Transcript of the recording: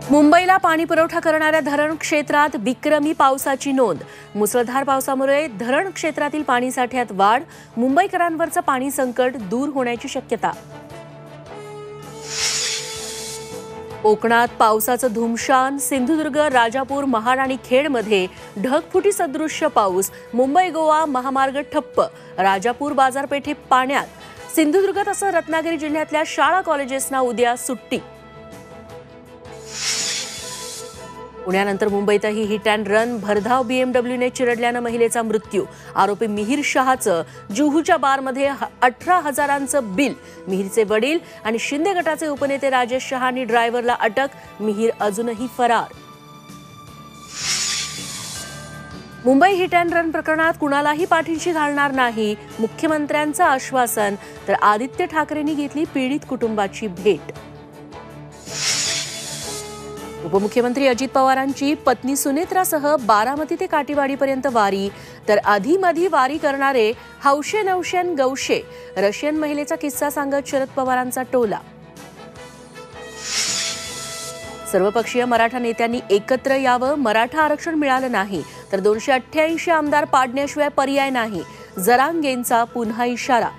मुंबईला पाणी पुरवठा करणाऱ्या धरण क्षेत्रात विक्रमी पावसाची नोंद। मुसळधार पावसामुळे धरण क्षेत्रातील पाणी साठ्यात वाढ, मुंबईकरांवरचं पाणी संकट दूर होण्याची शक्यता। कोकणात पावसाचं धुमशान, सिंधुदुर्ग, राजापूर, महाड आणि खेडमध्ये ढगफुटी सदृश्य पाऊस, मुंबई गोवा महामार्ग ठप्प, राजापूर बाजारपेठे पाण्यात, सिंधुदुर्ग तसंच रत्नागिरी जिल्ह्यातल्या शाळा कॉलेजेसना उद्या सुट्टी। पुण्यानंतर मुंबईतही हिट अँड रन, भरधाव बीएमडब्ल्यूने चिरडल्यानं महिलेचा मृत्यू। आरोपी मिहिर शहाचं जुहूच्या बारमध्ये 18,000चं बिल। मिहिरचे वडील आणि शिंदे गटाचे उपनेते राजेश शहा आणि ड्रायव्हरला अटक, मिहिर अजूनही फरार। मुंबई हिट अँड रन प्रकरणात कुणालाही पाठीशी घालणार नाही, मुख्यमंत्र्यांचं आश्वासन। तर आदित्य ठाकरेंनी घेतली पीडित कुटुंबाची भेट। उपमुख्यमंत्री अजित पवारांची पत्नी सुनेत्रासह बारामती ते काटेवाडीपर्यंत वारी। तर आधीमधी वारी करणारे हौशे नौशेन गौशे, रशियन महिलेचा किस्सा सांगत शरद पवारांचा टोला। सर्वपक्षीय मराठा नेत्यांनी एकत्र यावं, मराठा आरक्षण मिळालं नाही तर 288 आमदार पाडण्याशिवाय पर्याय नाही, जरांगेंचा पुन्हा इशारा।